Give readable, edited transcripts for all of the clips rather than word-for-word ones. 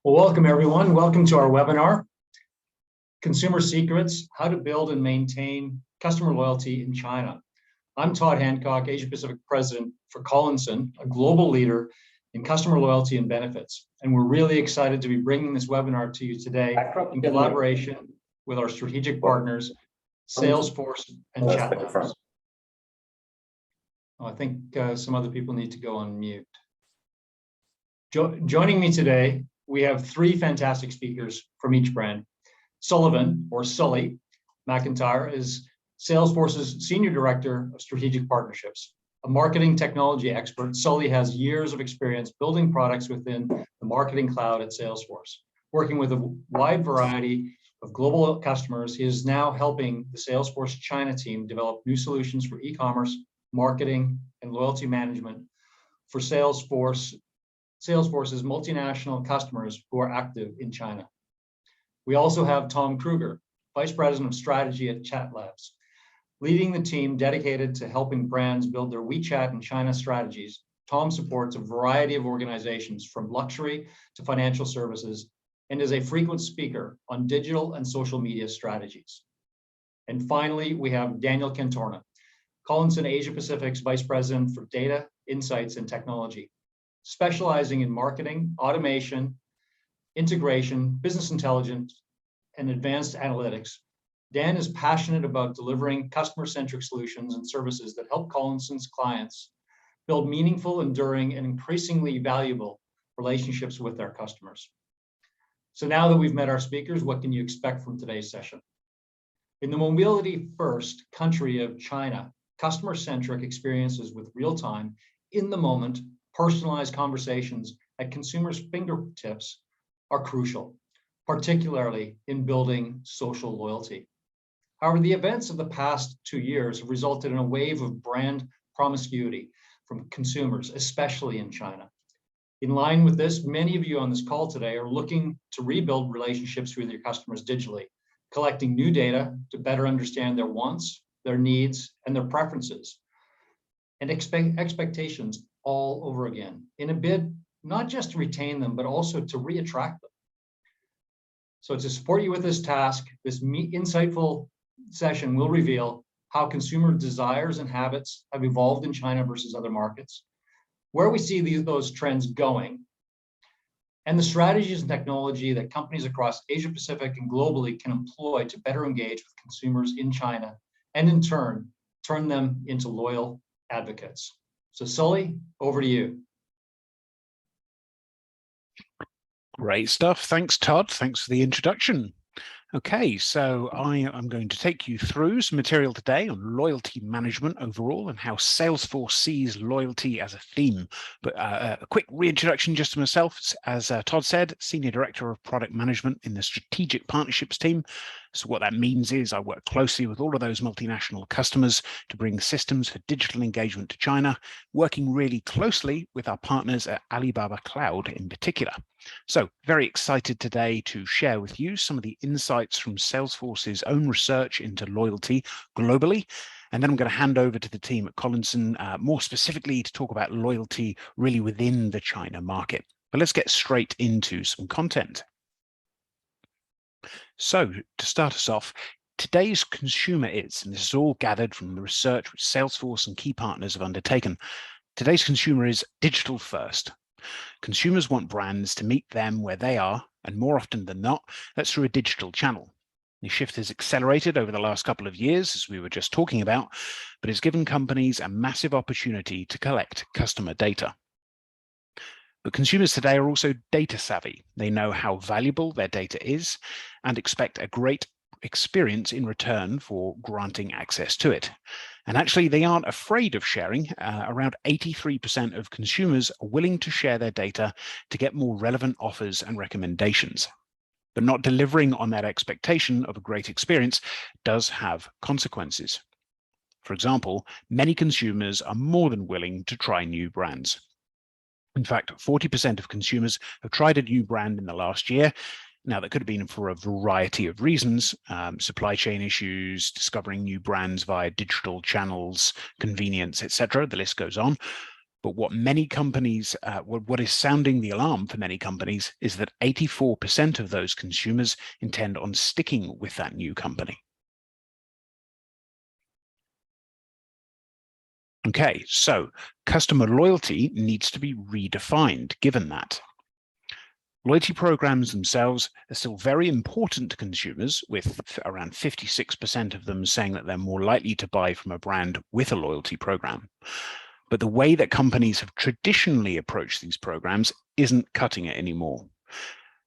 Well, welcome everyone. Welcome to our webinar, Consumer Secrets, How to Build and Maintain Customer Loyalty in China. I'm Todd Hancock, Asia Pacific President for Collinson, a global leader in customer loyalty and benefits. And we're really excited to be bringing this webinar to you today in collaboration with our strategic partners, Salesforce and ChatLabs. Oh, I think some other people need to go on mute. Joining me today, we have three fantastic speakers from each brand. Sullivan, or Sully McIntyre, is Salesforce's Senior Director of Strategic Partnerships. A marketing technology expert, Sully has years of experience building products within the marketing cloud at Salesforce. Working with a wide variety of global customers, he is now helping the Salesforce China team develop new solutions for e-commerce, marketing, and loyalty management for Salesforce's multinational customers who are active in China. We also have Tom Kruger, Vice President of Strategy at ChatLabs, leading the team dedicated to helping brands build their WeChat and China strategies. Tom supports a variety of organizations from luxury to financial services and is a frequent speaker on digital and social media strategies. And finally, we have Daniel Cantorna, Collinson Asia Pacific's Vice President for Data, Insights, and Technology, specializing in marketing, automation, integration, business intelligence, and advanced analytics. Dan is passionate about delivering customer-centric solutions and services that help Collinson's clients build meaningful, enduring, and increasingly valuable relationships with their customers. So now that we've met our speakers, what can you expect from today's session? In the mobility-first country of China, customer-centric experiences with real-time, in-the-moment, personalized conversations at consumers' fingertips are crucial, particularly in building social loyalty. However, the events of the past 2 years have resulted in a wave of brand promiscuity from consumers, especially in China. In line with this, many of you on this call today are looking to rebuild relationships with your customers digitally, collecting new data to better understand their wants, their needs, and their preferences, and expectations all over again, in a bid not just to retain them, but also to reattract them. So to support you with this task, this insightful session will reveal how consumer desires and habits have evolved in China versus other markets, where we see those trends going, and the strategies and technology that companies across Asia Pacific and globally can employ to better engage with consumers in China, and in turn, turn them into loyal advocates. So Sully, over to you. Great stuff. Thanks, Todd. Thanks for the introduction. Okay, so I am going to take you through some material today on loyalty management overall and how Salesforce sees loyalty as a theme. But a quick reintroduction just to myself. As Todd said, Senior Director of Product Management in the Strategic Partnerships team. So what that means is I work closely with all of those multinational customers to bring systems for digital engagement to China, working really closely with our partners at Alibaba Cloud in particular. So very excited today to share with you some of the insights from Salesforce's own research into loyalty globally. And then I'm going to hand over to the team at Collinson more specifically to talk about loyalty really within the China market. But let's get straight into some content. So to start us off, today's consumer is, and this is all gathered from the research which Salesforce and key partners have undertaken, today's consumer is digital first. Consumers want brands to meet them where they are, and more often than not, that's through a digital channel. The shift has accelerated over the last couple of years, as we were just talking about, but it's given companies a massive opportunity to collect customer data. But consumers today are also data savvy. They know how valuable their data is and expect a great experience in return for granting access to it. And actually, they aren't afraid of sharing. Around 83% of consumers are willing to share their data to get more relevant offers and recommendations. But not delivering on that expectation of a great experience does have consequences. For example, many consumers are more than willing to try new brands. In fact, 40% of consumers have tried a new brand in the last year. Now, that could have been for a variety of reasons, supply chain issues, discovering new brands via digital channels, convenience, etc. The list goes on. But what many companies, what is sounding the alarm for many companies is that 84% of those consumers intend on sticking with that new company. Okay, so customer loyalty needs to be redefined given that. Loyalty programs themselves are still very important to consumers, with around 56% of them saying that they're more likely to buy from a brand with a loyalty program. But the way that companies have traditionally approached these programs isn't cutting it anymore.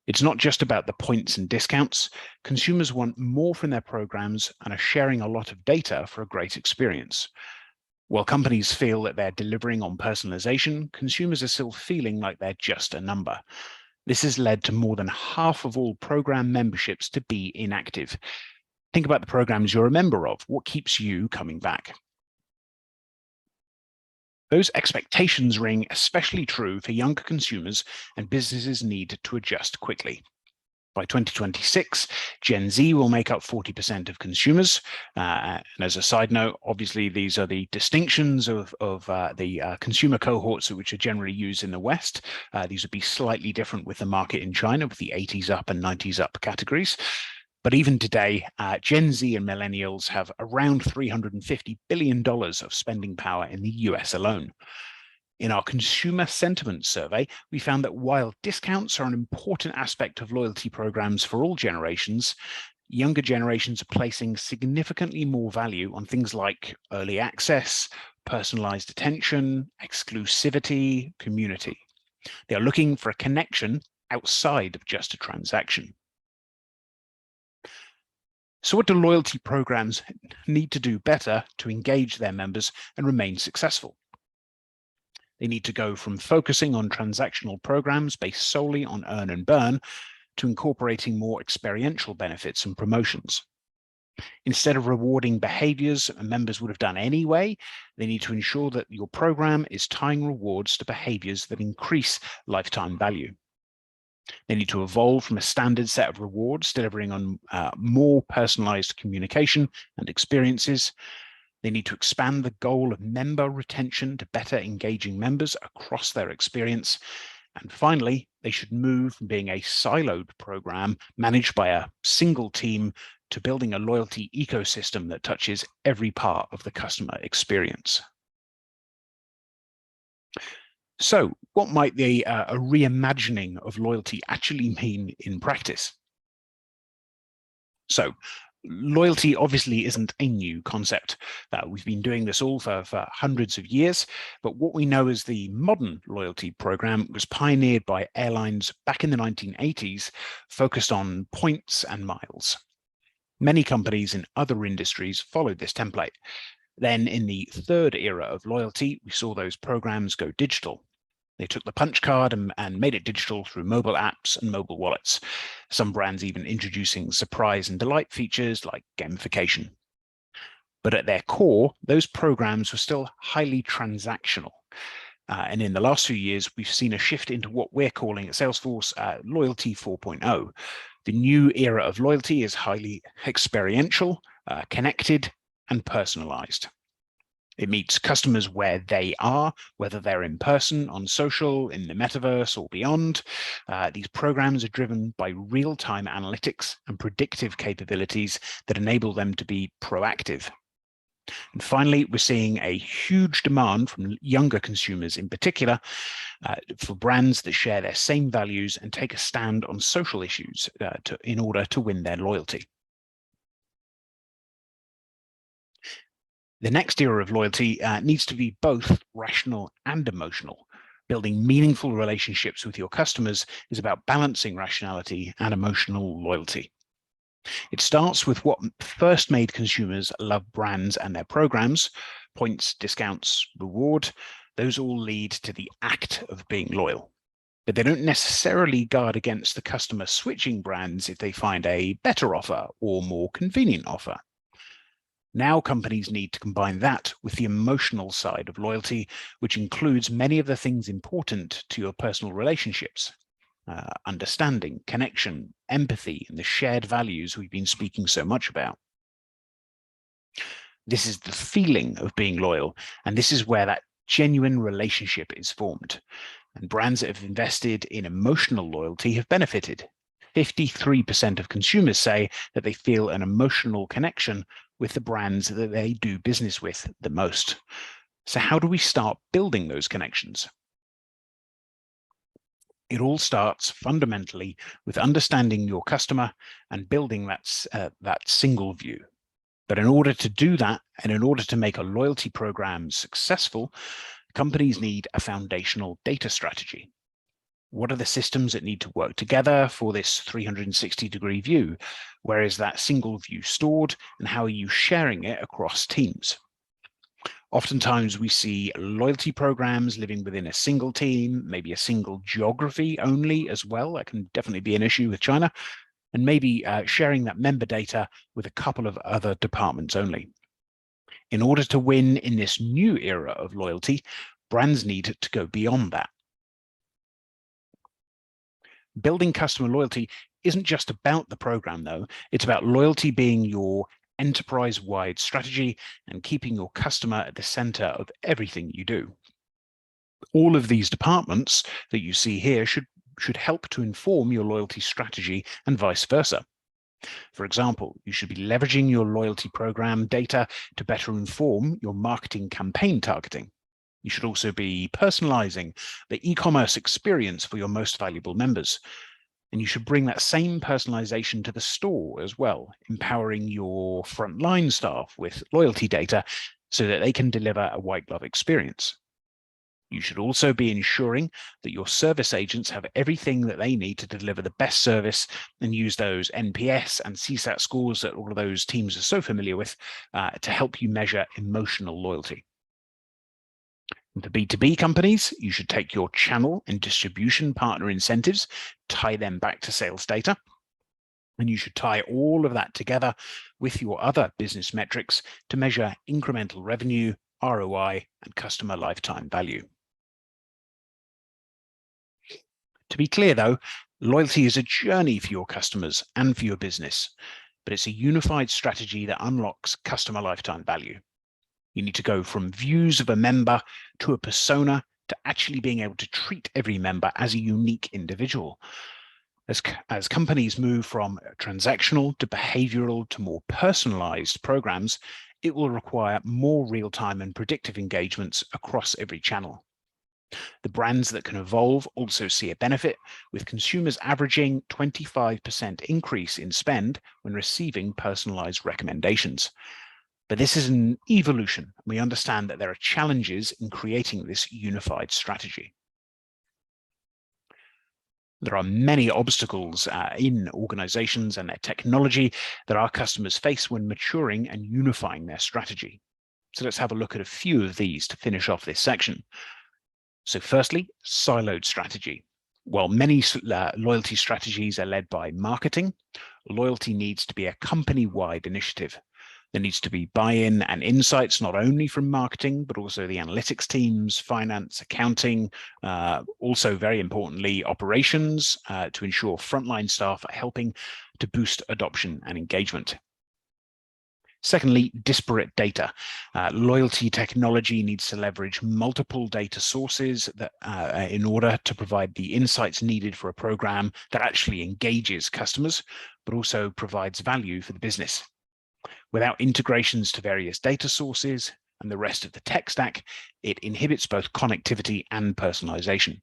It's not just about the points and discounts. Consumers want more from their programs and are sharing a lot of data for a great experience. While companies feel that they're delivering on personalization, consumers are still feeling like they're just a number. This has led to more than half of all program memberships to be inactive. Think about the programs you're a member of. What keeps you coming back? Those expectations ring especially true for younger consumers, and businesses need to adjust quickly. By 2026, Gen Z will make up 40% of consumers. And as a side note, obviously, these are the distinctions of the consumer cohorts which are generally used in the West. These would be slightly different with the market in China, with the 80s up and 90s up categories. But even today, Gen Z and millennials have around $350 billion of spending power in the US alone. In our consumer sentiment survey, we found that while discounts are an important aspect of loyalty programs for all generations, younger generations are placing significantly more value on things like early access, personalized attention, exclusivity, community. They are looking for a connection outside of just a transaction. So what do loyalty programs need to do better to engage their members and remain successful? They need to go from focusing on transactional programs based solely on earn and burn to incorporating more experiential benefits and promotions. Instead of rewarding behaviors members would have done anyway, they need to ensure that your program is tying rewards to behaviors that increase lifetime value. They need to evolve from a standard set of rewards, delivering on more personalized communication and experiences. They need to expand the goal of member retention to better engaging members across their experience. And finally, they should move from being a siloed program managed by a single team to building a loyalty ecosystem that touches every part of the customer experience. So what might a reimagining of loyalty actually mean in practice? So loyalty obviously isn't a new concept. We've been doing this all for hundreds of years, but what we know as the modern loyalty program was pioneered by airlines back in the 1980s, focused on points and miles. Many companies in other industries followed this template. Then in the third era of loyalty, we saw those programs go digital. They took the punch card and made it digital through mobile apps and mobile wallets. Some brands even introducing surprise and delight features like gamification. But at their core, those programs were still highly transactional. And in the last few years, we've seen a shift into what we're calling at Salesforce Loyalty 4.0. The new era of loyalty is highly experiential, connected, and personalized. It meets customers where they are, whether they're in person, on social, in the metaverse, or beyond. These programs are driven by real-time analytics and predictive capabilities that enable them to be proactive. And finally, we're seeing a huge demand from younger consumers in particular for brands that share their same values and take a stand on social issues in order to win their loyalty. The next era of loyalty needs to be both rational and emotional. Building meaningful relationships with your customers is about balancing rationality and emotional loyalty. It starts with what first made consumers love brands and their programs: points, discounts, reward. Those all lead to the act of being loyal. But they don't necessarily guard against the customer switching brands if they find a better offer or more convenient offer. Now companies need to combine that with the emotional side of loyalty, which includes many of the things important to your personal relationships. Understanding, connection, empathy, and the shared values we've been speaking so much about. This is the feeling of being loyal, and this is where that genuine relationship is formed. And brands that have invested in emotional loyalty have benefited. 53% of consumers say that they feel an emotional connection with the brands that they do business with the most. So how do we start building those connections? It all starts fundamentally with understanding your customer and building that single view. But in order to do that, and in order to make a loyalty program successful, companies need a foundational data strategy. What are the systems that need to work together for this 360-degree view? Where is that single view stored, and how are you sharing it across teams? Oftentimes we see loyalty programs living within a single team, maybe a single geography only as well. That can definitely be an issue with China, and maybe sharing that member data with a couple of other departments only. In order to win in this new era of loyalty, brands need to go beyond that. Building customer loyalty isn't just about the program, though. It's about loyalty being your enterprise-wide strategy and keeping your customer at the center of everything you do. All of these departments that you see here should help to inform your loyalty strategy and vice versa. For example, you should be leveraging your loyalty program data to better inform your marketing campaign targeting. You should also be personalizing the e-commerce experience for your most valuable members. And you should bring that same personalization to the store as well, empowering your frontline staff with loyalty data so that they can deliver a white glove experience. You should also be ensuring that your service agents have everything that they need to deliver the best service and use those NPS and CSAT scores that all of those teams are so familiar with to help you measure emotional loyalty. And for B2B companies, you should take your channel and distribution partner incentives, tie them back to sales data, and you should tie all of that together with your other business metrics to measure incremental revenue, ROI, and customer lifetime value. To be clear, though, loyalty is a journey for your customers and for your business, but it's a unified strategy that unlocks customer lifetime value. You need to go from views of a member to a persona to actually being able to treat every member as a unique individual. As companies move from transactional to behavioral to more personalized programs, it will require more real-time and predictive engagements across every channel. The brands that can evolve also see a benefit, with consumers averaging 25% increase in spend when receiving personalized recommendations. But this is an evolution. We understand that there are challenges in creating this unified strategy. There are many obstacles in organizations and their technology that our customers face when maturing and unifying their strategy. So let's have a look at a few of these to finish off this section. So firstly, siloed strategy. While many loyalty strategies are led by marketing, loyalty needs to be a company-wide initiative. There needs to be buy-in and insights, not only from marketing, but also the analytics teams, finance, accounting, also very importantly, operations, to ensure frontline staff are helping to boost adoption and engagement. Secondly, disparate data. Loyalty technology needs to leverage multiple data sources that, in order to provide the insights needed for a program that actually engages customers, but also provides value for the business. Without integrations to various data sources and the rest of the tech stack, it inhibits both connectivity and personalization.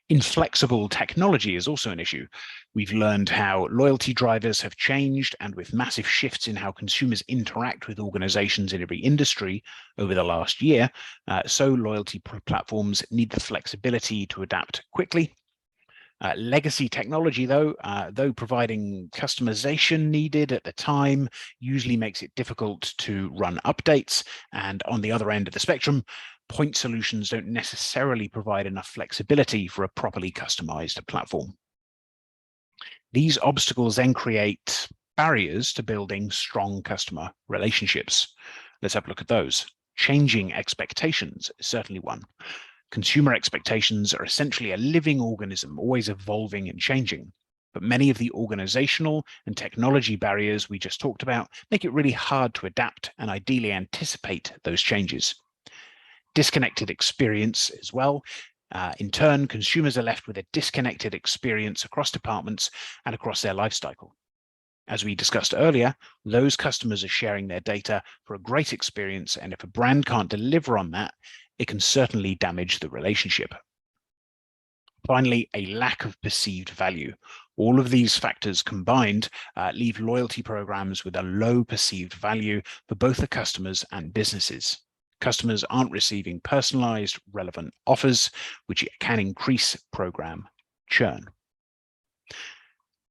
Inflexible technology is also an issue. We've learned how loyalty drivers have changed, and with massive shifts in how consumers interact with organizations in every industry over the last year, so loyalty platforms need the flexibility to adapt quickly. Legacy technology, though providing customization needed at the time, usually makes it difficult to run updates. And on the other end of the spectrum, point solutions don't necessarily provide enough flexibility for a properly customized platform. These obstacles then create barriers to building strong customer relationships. Let's have a look at those. Changing expectations is certainly one. Consumer expectations are essentially a living organism, always evolving and changing. But many of the organizational and technology barriers we just talked about make it really hard to adapt and ideally anticipate those changes. disconnected experience as well. In turn, consumers are left with a disconnected experience across departments and across their life cycle. As we discussed earlier, those customers are sharing their data for a great experience, and if a brand can't deliver on that, it can certainly damage the relationship. Finally, a lack of perceived value. All of these factors combined leave loyalty programs with a low perceived value for both the customers and businesses. Customers aren't receiving personalized, relevant offers, which can increase program churn.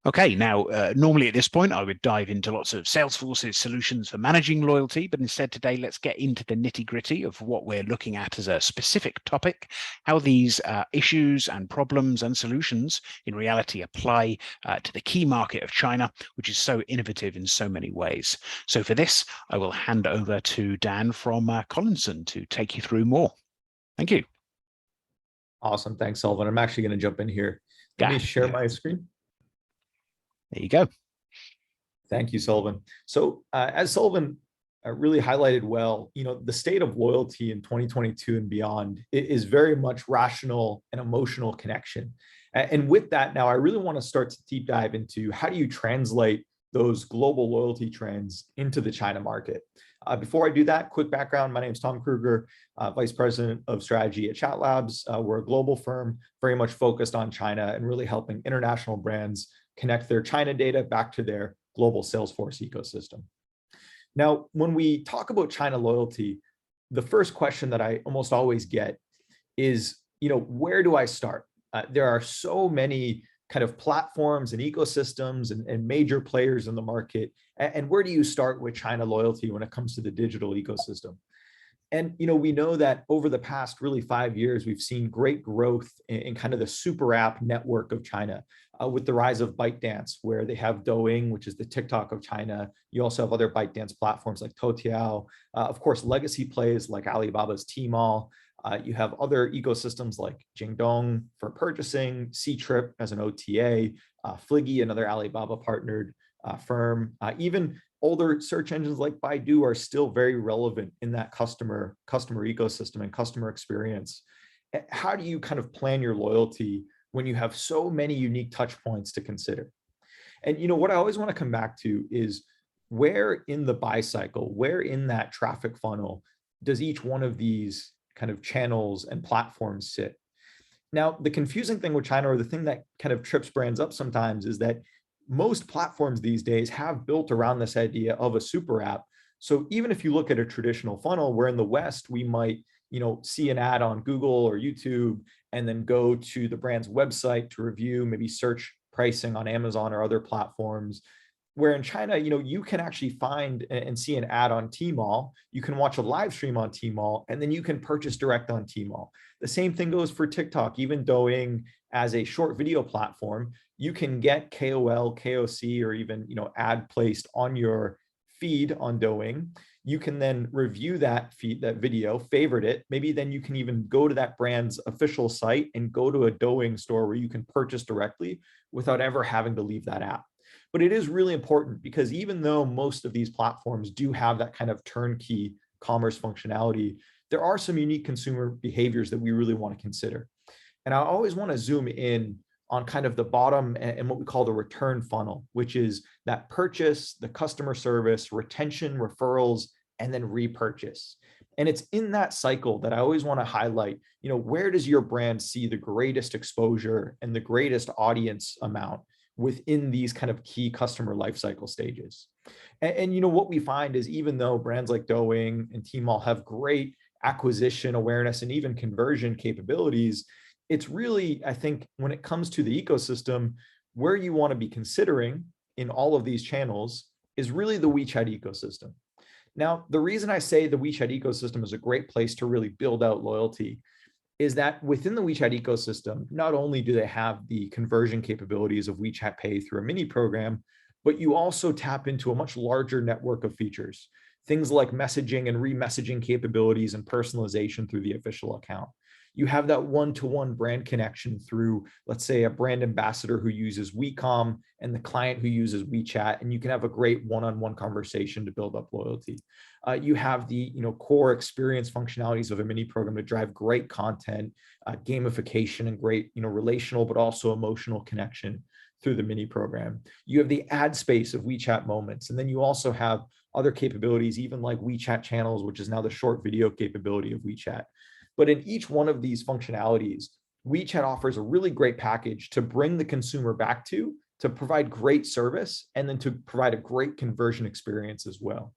Okay, now, normally at this point, I would dive into lots of Salesforce's solutions for managing loyalty, but instead today, let's get into the nitty-gritty of what we're looking at as a specific topic, how these issues and problems and solutions in reality apply to the key market of China, which is so innovative in so many ways. So for this, I will hand over to Dan from Collinson to take you through more. Thank you. Awesome, thanks, Sullivan. I'm actually going to jump in here. Let me share my screen. There you go. Thank you, Sullivan. So as Sullivan really highlighted well, the state of loyalty in 2022 and beyond is very much rational and emotional connection. And with that, now I really want to start to deep dive into how do you translate those global loyalty trends into the China market. Before I do that, quick background. My name is Tom Kruger, Vice President of Strategy at ChatLabs. We're a global firm very much focused on China and really helping international brands connect their China data back to their global Salesforce ecosystem. Now, when we talk about China loyalty, the first question that I almost always get is, where do I start? There are so many kind of platforms and ecosystems and major players in the market. And where do you start with China loyalty when it comes to the digital ecosystem? And we know that over the past really 5 years, we've seen great growth in kind of the super app network of China with the rise of ByteDance, where they have Douyin, which is the TikTok of China. You also have other ByteDance platforms like Toutiao, of course, legacy plays like Alibaba's Tmall. You have other ecosystems like Jingdong for purchasing, Ctrip as an OTA, Fliggy, another Alibaba partnered firm. Even older search engines like Baidu are still very relevant in that customer ecosystem and customer experience. How do you kind of plan your loyalty when you have so many unique touch points to consider? And what I always want to come back to is where in the buy cycle, where in that traffic funnel does each one of these kind of channels and platforms sit? Now, the confusing thing with China, or the thing that kind of trips brands up sometimes, is that most platforms these days have built around this idea of a super app. So even if you look at a traditional funnel, where in the West, we might, see an ad on Google or YouTube, and then go to the brand's website to review, maybe search pricing on Amazon or other platforms. Where in China, you can actually find and see an ad on Tmall, you can watch a live stream on Tmall, and then you can purchase direct on Tmall. The same thing goes for TikTok. Even Douyin as a short video platform, you can get KOL, KOC, or even ad placed on your feed on Douyin. You can then review that feed, that video, favorite it. Maybe then you can even go to that brand's official site and go to a Douyin store where you can purchase directly without ever having to leave that app. But it is really important, because even though most of these platforms do have that kind of turnkey commerce functionality, there are some unique consumer behaviors that we really want to consider. And I always want to zoom in on kind of the bottom and what we call the return funnel, which is that purchase, the customer service, retention, referrals, and then repurchase. And it's in that cycle that I always want to highlight, where does your brand see the greatest exposure and the greatest audience amount within these kind of key customer lifecycle stages? And what we find is, even though brands like Douyin and Tmall have great acquisition awareness and even conversion capabilities, it's really, I think, when it comes to the ecosystem, where you want to be considering in all of these channels is really the WeChat ecosystem. Now, the reason I say the WeChat ecosystem is a great place to really build out loyalty is that within the WeChat ecosystem, not only do they have the conversion capabilities of WeChat Pay through a mini program, but you also tap into a much larger network of features, things like messaging and re-messaging capabilities and personalization through the official account. You have that one-to-one brand connection through, let's say, a brand ambassador who uses WeCom and the client who uses WeChat, and you can have a great one-on-one conversation to build up loyalty. You have the core experience functionalities of a mini program to drive great content, gamification, and great relational but also emotional connection through the mini program. You have the ad space of WeChat Moments, and then you also have other capabilities, even like WeChat Channels, which is now the short video capability of WeChat. But in each one of these functionalities, WeChat offers a really great package to bring the consumer back to provide great service, and then to provide a great conversion experience as well.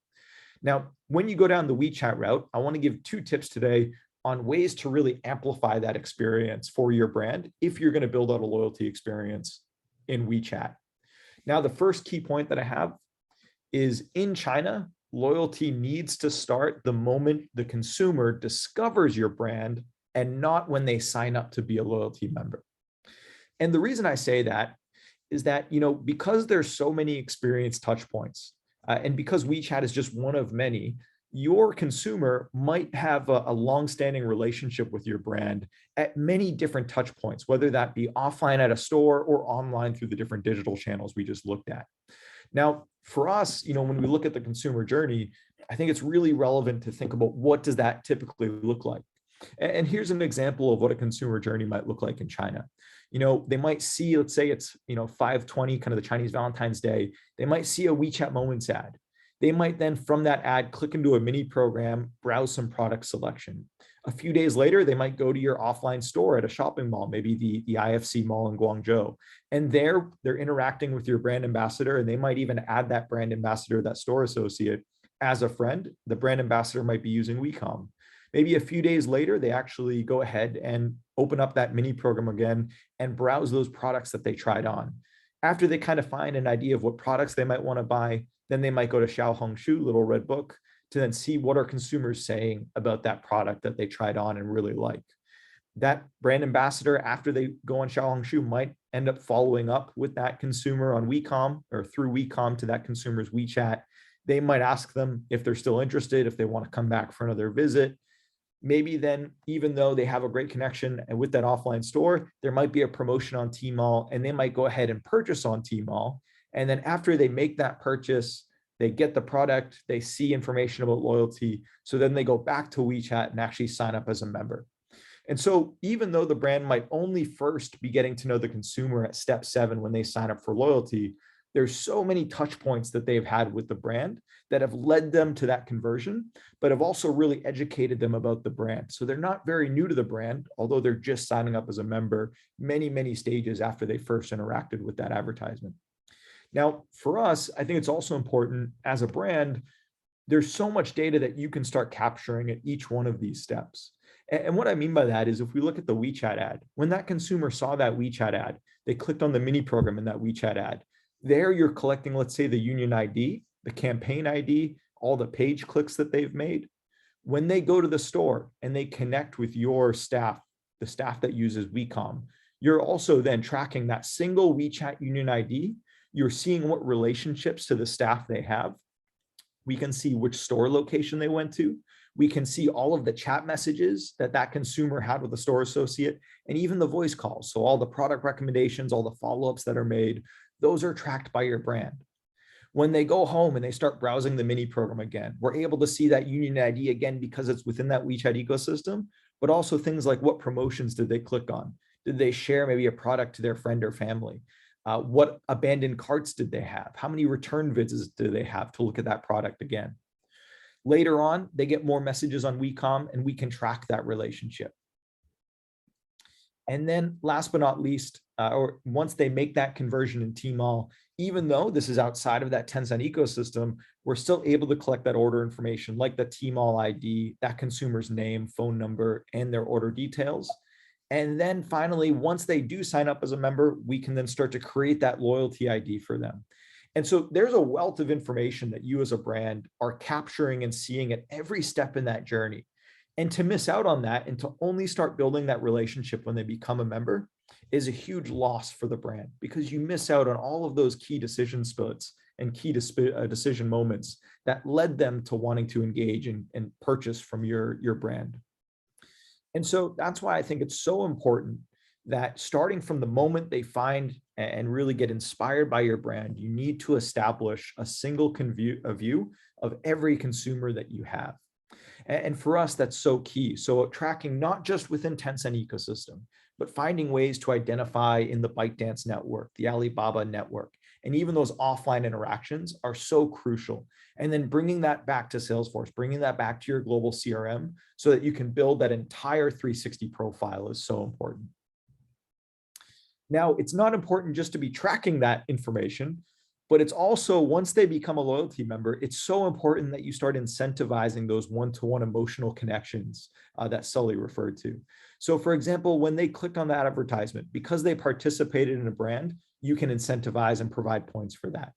Now, when you go down the WeChat route, I want to give 2 tips today on ways to really amplify that experience for your brand if you're going to build out a loyalty experience in WeChat. Now, the first key point that I have is in China, loyalty needs to start the moment the consumer discovers your brand and not when they sign up to be a loyalty member. And the reason I say that is that, because there's so many experience touch points, and because WeChat is just one of many, your consumer might have a long-standing relationship with your brand at many different touch points, whether that be offline at a store or online through the different digital channels we just looked at. Now, for us, when we look at the consumer journey, I think it's really relevant to think about what does that typically look like. And here's an example of what a consumer journey might look like in China. They might see, let's say it's 5/20, kind of the Chinese Valentine's Day. They might see a WeChat Moments ad. They might then, from that ad, click into a mini program, browse some product selection. A few days later, they might go to your offline store at a shopping mall, maybe the IFC mall in Guangzhou. And there, they're interacting with your brand ambassador, and they might even add that brand ambassador, that store associate, as a friend. The brand ambassador might be using WeCom. Maybe a few days later, they actually go ahead and open up that mini program again and browse those products that they tried on. After they kind of find an idea of what products they might want to buy, then they might go to Xiaohongshu, Little Red Book, to then see what are consumers saying about that product that they tried on and really like. That brand ambassador, after they go on Xiaohongshu, might end up following up with that consumer on WeCom or through WeCom to that consumer's WeChat. They might ask them if they're still interested, if they want to come back for another visit. Maybe then, even though they have a great connection and with that offline store, there might be a promotion on Tmall, and they might go ahead and purchase on Tmall. And then after they make that purchase, they get the product, they see information about loyalty. So then they go back to WeChat and actually sign up as a member. And so even though the brand might only first be getting to know the consumer at step 7 when they sign up for loyalty, there's so many touch points that they've had with the brand that have led them to that conversion, but have also really educated them about the brand. So they're not very new to the brand, although they're just signing up as a member many, many stages after they first interacted with that advertisement. Now, for us, I think it's also important as a brand, there's so much data that you can start capturing at each one of these steps. And what I mean by that is if we look at the WeChat ad, when that consumer saw that WeChat ad, they clicked on the mini program in that WeChat ad. There you're collecting, let's say, the union ID, the campaign ID, all the page clicks that they've made. When they go to the store and they connect with your staff, the staff that uses WeCom, you're also then tracking that single WeChat union ID. You're seeing what relationships to the staff they have. We can see which store location they went to. We can see all of the chat messages that consumer had with the store associate, and even the voice calls. So all the product recommendations, all the follow-ups that are made, those are tracked by your brand. When they go home and they start browsing the mini program again, we're able to see that union ID again because it's within that WeChat ecosystem, but also things like what promotions did they click on? Did they share maybe a product to their friend or family? What abandoned carts did they have? How many return visits do they have to look at that product again? Later on, they get more messages on WeCom and we can track that relationship. And then last but not least, or once they make that conversion in Tmall, even though this is outside of that Tencent ecosystem, we're still able to collect that order information like the Tmall ID, that consumer's name, phone number, and their order details. And then finally, once they do sign up as a member, we can then start to create that loyalty ID for them. And so there's a wealth of information that you as a brand are capturing and seeing at every step in that journey. And to miss out on that and to only start building that relationship when they become a member is a huge loss for the brand because you miss out on all of those key decision splits and key decision moments that led them to wanting to engage and purchase from your brand. And so that's why I think it's so important that starting from the moment they find and really get inspired by your brand, you need to establish a single view of every consumer that you have. And for us, that's so key. So tracking not just within Tencent ecosystem, but finding ways to identify in the ByteDance network, the Alibaba network, and even those offline interactions are so crucial. And then bringing that back to Salesforce, bringing that back to your global CRM so that you can build that entire 360 profile is so important. Now, it's not important just to be tracking that information, but it's also, once they become a loyalty member, it's so important that you start incentivizing those one-to-one emotional connections that Sully referred to. So for example, when they click on that advertisement, because they participated in a brand, you can incentivize and provide points for that.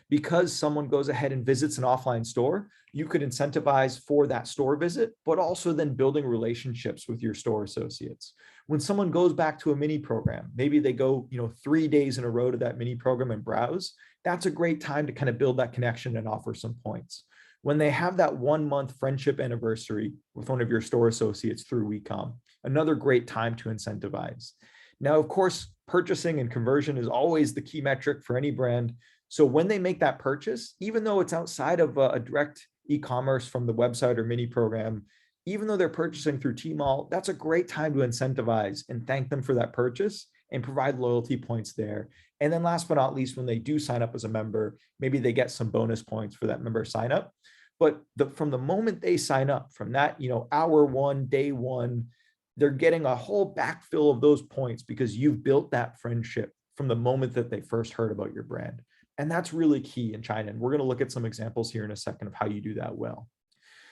Because someone goes ahead and visits an offline store, you could incentivize for that store visit, but also then building relationships with your store associates. When someone goes back to a mini program, maybe they go 3 days in a row to that mini program and browse, that's a great time to kind of build that connection and offer some points. When they have that 1-month friendship anniversary with one of your store associates through WeCom, another great time to incentivize. Now, of course, purchasing and conversion is always the key metric for any brand. So when they make that purchase, even though it's outside of a direct e-commerce from the website or mini program, even though they're purchasing through Tmall, that's a great time to incentivize and thank them for that purchase and provide loyalty points there. And then last but not least, when they do sign up as a member, maybe they get some bonus points for that member sign up. But from the moment they sign up, from that, hour one, day one, they're getting a whole backfill of those points because you've built that friendship from the moment that they first heard about your brand. And that's really key in China. And we're going to look at some examples here in a second of how you do that well.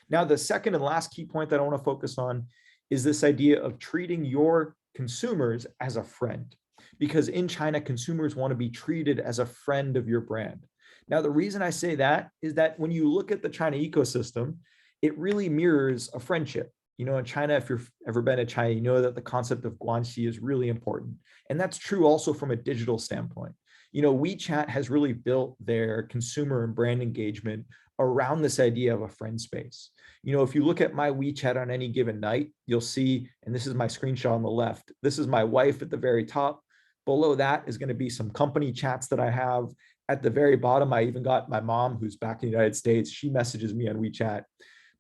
Now, the second and last key point that I want to focus on is this idea of treating your consumers as a friend. Because in China, consumers want to be treated as a friend of your brand. Now, the reason I say that is that when you look at the China ecosystem, it really mirrors a friendship. In China, if you've ever been to China, you know that the concept of guanxi is really important. And that's true also from a digital standpoint. WeChat has really built their consumer and brand engagement around this idea of a friend space. If you look at my WeChat on any given night, you'll see, and this is my screenshot on the left, this is my wife at the very top. Below that is going to be some company chats that I have. At the very bottom, I even got my mom, who's back in the United States. She messages me on WeChat.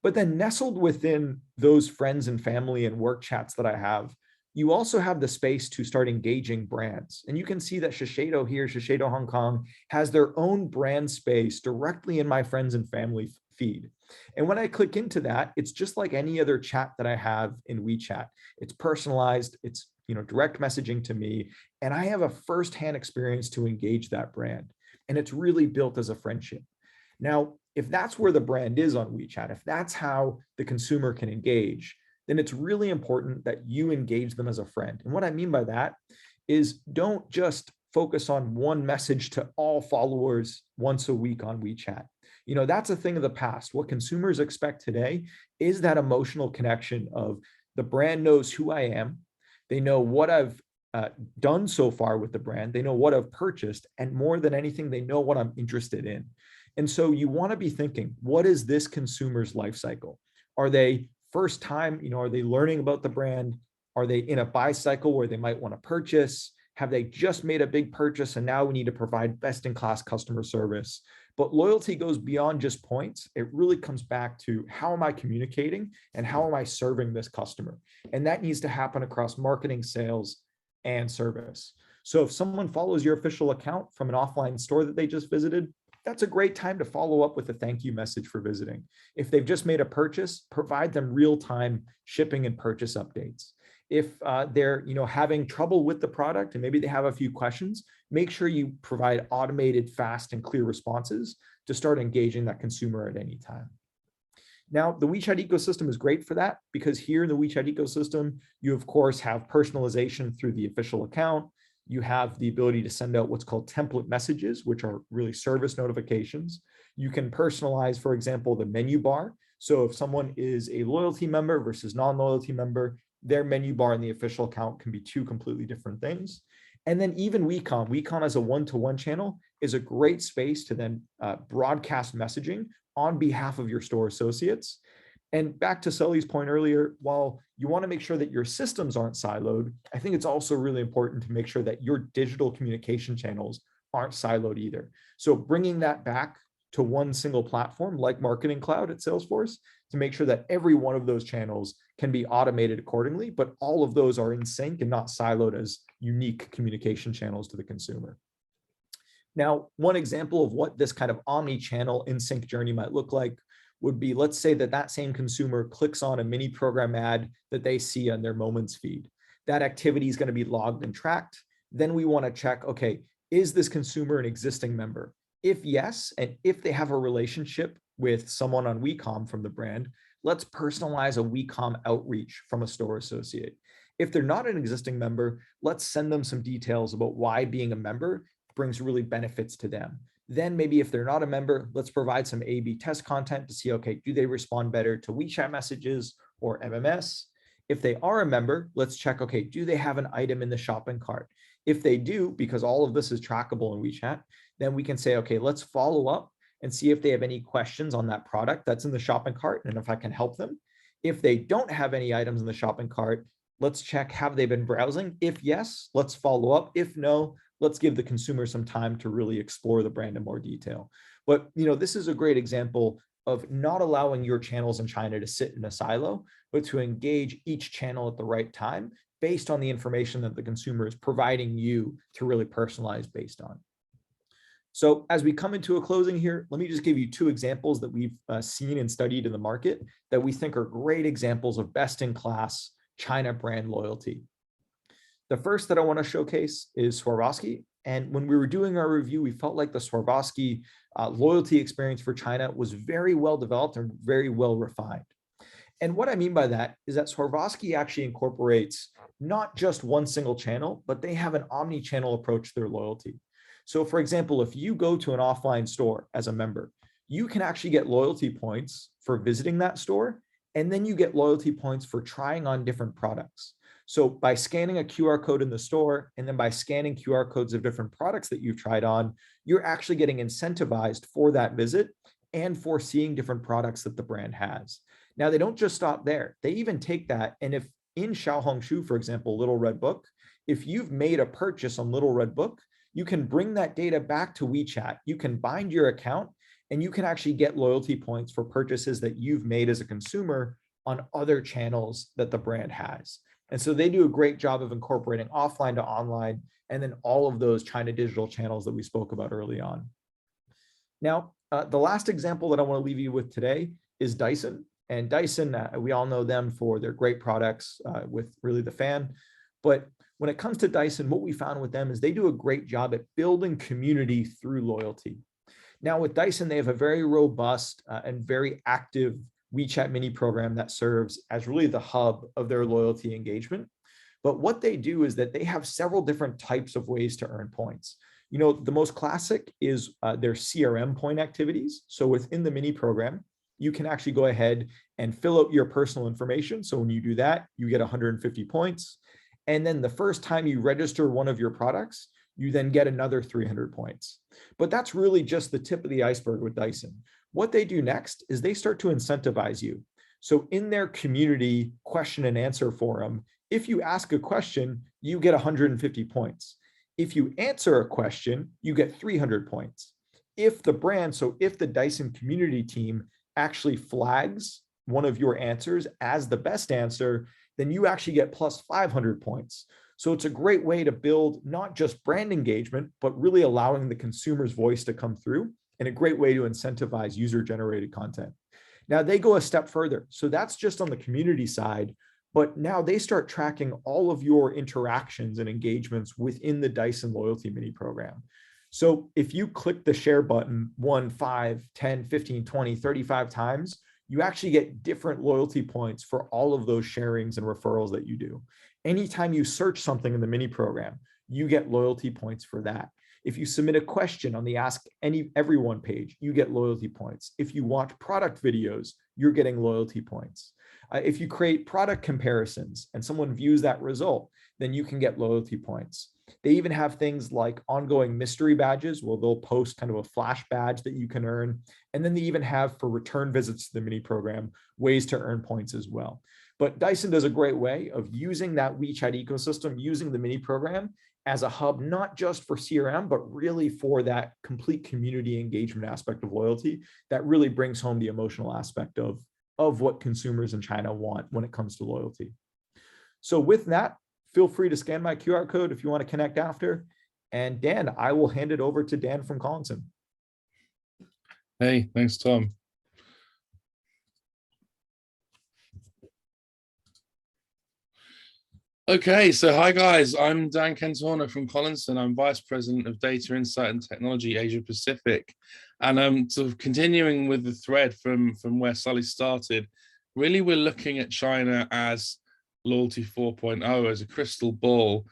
But then nestled within those friends and family and work chats that I have, you also have the space to start engaging brands. And you can see that Shiseido here, Shiseido Hong Kong, has their own brand space directly in my friends and family feed. And when I click into that, it's just like any other chat that I have in WeChat. It's personalized, it's direct messaging to me, and I have a firsthand experience to engage that brand. And it's really built as a friendship. Now, if that's where the brand is on WeChat, if that's how the consumer can engage, then it's really important that you engage them as a friend. And what I mean by that is don't just focus on one message to all followers once a week on WeChat. That's a thing of the past. What consumers expect today is that emotional connection of the brand knows who I am. They know what I've done so far with the brand. They know what I've purchased. And more than anything, they know what I'm interested in. And so you want to be thinking, what is this consumer's life cycle? Are they first time, are they learning about the brand? Are they in a buy cycle where they might want to purchase? Have they just made a big purchase and now we need to provide best-in-class customer service? But loyalty goes beyond just points. It really comes back to how am I communicating and how am I serving this customer? And that needs to happen across marketing, sales, and service. So if someone follows your official account from an offline store that they just visited, that's a great time to follow up with a thank you message for visiting. If they've just made a purchase, provide them real-time shipping and purchase updates. If they're having trouble with the product and maybe they have a few questions, make sure you provide automated, fast, and clear responses to start engaging that consumer at any time. Now, the WeChat ecosystem is great for that because here in the WeChat ecosystem, you of course have personalization through the official account. You have the ability to send out what's called template messages, which are really service notifications. You can personalize, for example, the menu bar. So if someone is a loyalty member versus non-loyalty member, their menu bar in the official account can be two completely different things. And then even WeCom as a one-to-one channel is a great space to then broadcast messaging on behalf of your store associates. And back to Sully's point earlier, while you want to make sure that your systems aren't siloed, I think it's also really important to make sure that your digital communication channels aren't siloed either. So bringing that back to one single platform like Marketing Cloud at Salesforce to make sure that every one of those channels can be automated accordingly, but all of those are in sync and not siloed as unique communication channels to the consumer. Now, one example of what this kind of omni-channel in sync journey might look like would be, let's say that that same consumer clicks on a mini program ad that they see on their Moments feed. That activity is going to be logged and tracked. Then we want to check, okay, is this consumer an existing member? If yes, and if they have a relationship with someone on WeCom from the brand, let's personalize a WeCom outreach from a store associate. If they're not an existing member, let's send them some details about why being a member brings really benefits to them. Then maybe if they're not a member, let's provide some A/B test content to see, okay, do they respond better to WeChat messages or MMS? If they are a member, let's check, okay, do they have an item in the shopping cart? If they do, because all of this is trackable in WeChat, then we can say, okay, let's follow up and see if they have any questions on that product that's in the shopping cart and if I can help them. If they don't have any items in the shopping cart, let's check, have they been browsing? If yes, let's follow up. If no, let's give the consumer some time to really explore the brand in more detail. But this is a great example of not allowing your channels in China to sit in a silo, but to engage each channel at the right time based on the information that the consumer is providing you to really personalize based on. So as we come into a closing here, let me just give you two examples that we've seen and studied in the market that we think are great examples of best-in-class China brand loyalty. The first that I want to showcase is Swarovski. And when we were doing our review, we felt like the Swarovski loyalty experience for China was very well developed and very well refined. And what I mean by that is that Swarovski actually incorporates not just one single channel, but they have an omni-channel approach to their loyalty. So for example, if you go to an offline store as a member, you can actually get loyalty points for visiting that store, and then you get loyalty points for trying on different products. So by scanning a QR code in the store, and then by scanning QR codes of different products that you've tried on, you're actually getting incentivized for that visit and for seeing different products that the brand has. Now, they don't just stop there. They even take that, and if in Xiaohongshu, for example, Little Red Book, if you've made a purchase on Little Red Book, you can bring that data back to WeChat. You can bind your account, and you can actually get loyalty points for purchases that you've made as a consumer on other channels that the brand has. And so they do a great job of incorporating offline to online, and then all of those China digital channels that we spoke about early on. Now, the last example that I want to leave you with today is Dyson. And Dyson, we all know them for their great products with really the fan. But when it comes to Dyson, what we found with them is they do a great job at building community through loyalty. Now with Dyson, they have a very robust and very active WeChat mini program that serves as really the hub of their loyalty engagement. But what they do is that they have several different types of ways to earn points. The most classic is their CRM point activities. So within the mini program, you can actually go ahead and fill out your personal information. So when you do that, you get 150 points. And then the first time you register one of your products, you then get another 300 points. But that's really just the tip of the iceberg with Dyson. What they do next is they start to incentivize you. So in their community question and answer forum, if you ask a question, you get 150 points. If you answer a question, you get 300 points. If the Dyson community team actually flags one of your answers as the best answer, then you actually get plus 500 points. So it's a great way to build not just brand engagement, but really allowing the consumer's voice to come through, and a great way to incentivize user-generated content. Now they go a step further. So that's just on the community side, but now they start tracking all of your interactions and engagements within the Dyson Loyalty Mini program. So if you click the share button 1, 5, 10, 15, 20, 35 times, you actually get different loyalty points for all of those sharings and referrals that you do. Anytime you search something in the mini program, you get loyalty points for that. If you submit a question on the Ask Everyone page, you get loyalty points. If you watch product videos, you're getting loyalty points. If you create product comparisons and someone views that result, then you can get loyalty points. They even have things like ongoing mystery badges where they'll post kind of a flash badge that you can earn. And then they even have, for return visits to the mini program, ways to earn points as well. But Dyson does a great way of using that WeChat ecosystem, using the mini program as a hub, not just for CRM, but really for that complete community engagement aspect of loyalty that really brings home the emotional aspect of what consumers in China want when it comes to loyalty. So with that, feel free to scan my QR code if you want to connect after. And Dan, I will hand it over to Dan from Collinson. Hey, thanks, Tom. Okay, so hi guys, I'm Dan Kentorna from Collinson. I'm Vice President of Data Insight and Technology Asia Pacific. And sort of continuing with the thread from where Sully started, really we're looking at China as Loyalty 4.0, as a crystal ball.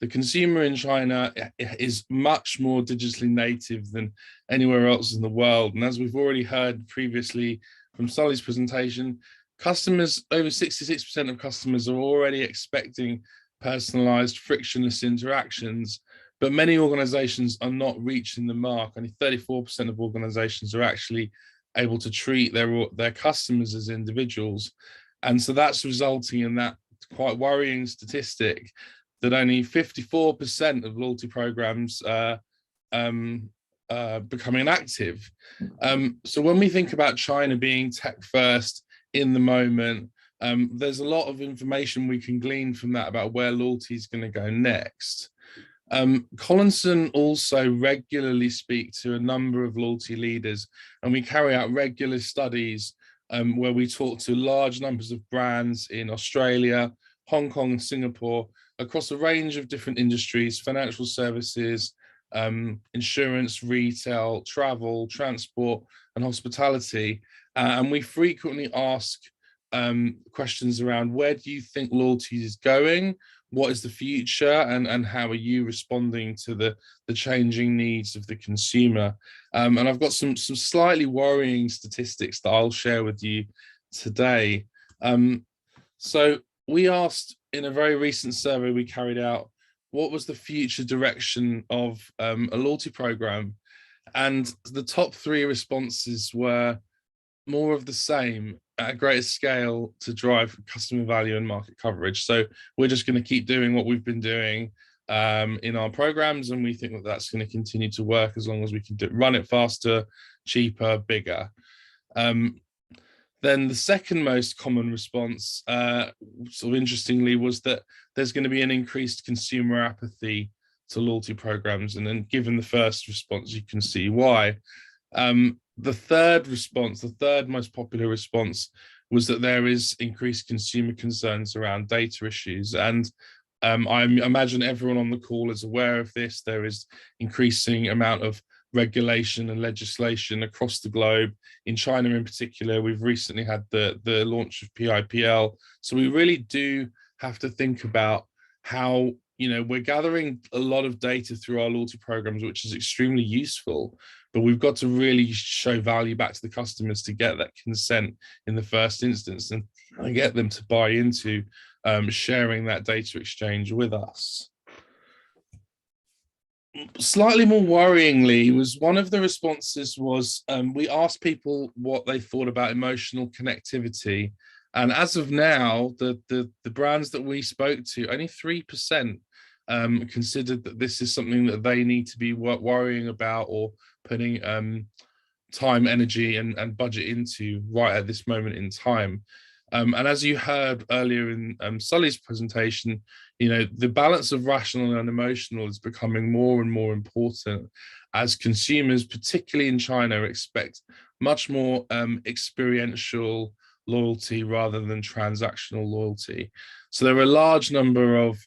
The consumer in China is much more digitally native than anywhere else in the world. And as we've already heard previously from Sully's presentation, customers, over 66% of customers are already expecting personalized, frictionless interactions, but many organizations are not reaching the mark. Only 34% of organizations are actually able to treat their customers as individuals. And so that's resulting in that quite worrying statistic that only 54% of loyalty programs becoming inactive. So when we think about China being tech first in the moment, there's a lot of information we can glean from that about where loyalty is going to go next. Collinson also regularly speak to a number of loyalty leaders, and we carry out regular studies where we talk to large numbers of brands in Australia, Hong Kong, and Singapore, across a range of different industries: financial services, insurance, retail, travel, transport, and hospitality. And we frequently ask questions around, where do you think loyalty is going? What is the future? And how are you responding to the changing needs of the consumer? And I've got some slightly worrying statistics that I'll share with you today. So we asked in a very recent survey we carried out, what was the future direction of a loyalty program? And the top 3 responses were more of the same at a greater scale to drive customer value and market coverage. So we're just going to keep doing what we've been doing in our programs, and we think that that's going to continue to work as long as we can run it faster, cheaper, bigger. Then the second most common response, sort of interestingly, was that there's going to be an increased consumer apathy to loyalty programs. And then given the first response, you can see why. The third response, the third most popular response, was that there is increased consumer concerns around data issues. And I imagine everyone on the call is aware of this. There is increasing amount of regulation and legislation across the globe. In China in particular, we've recently had the launch of PIPL. So we really do have to think about how, we're gathering a lot of data through our loyalty programs, which is extremely useful, but we've got to really show value back to the customers to get that consent in the first instance and get them to buy into sharing that data exchange with us. Slightly more worryingly, was one of the responses was we asked people what they thought about emotional connectivity. And as of now, the brands that we spoke to, only 3% considered that this is something that they need to be worrying about or putting time, energy, and budget into right at this moment in time. And as you heard earlier in Sully's presentation, the balance of rational and emotional is becoming more and more important as consumers, particularly in China, expect much more experiential loyalty rather than transactional loyalty. So there are a large number of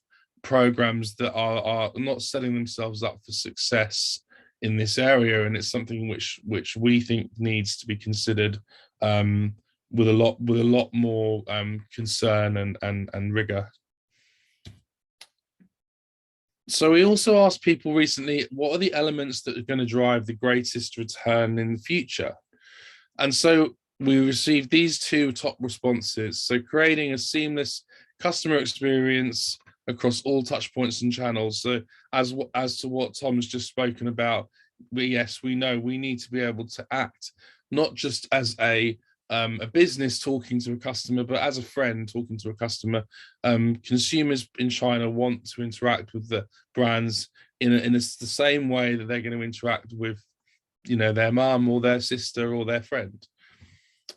programs that are not setting themselves up for success in this area, and it's something which we think needs to be considered with a lot more concern and rigor. So we also asked people recently, what are the elements that are going to drive the greatest return in the future? And so we received these two top responses. So creating a seamless customer experience across all touch points and channels. So as to what Tom has just spoken about, yes, we know we need to be able to act not just as a business talking to a customer, but as a friend talking to a customer. Consumers in China want to interact with the brands in the same way that they're going to interact with, their mum or their sister or their friend.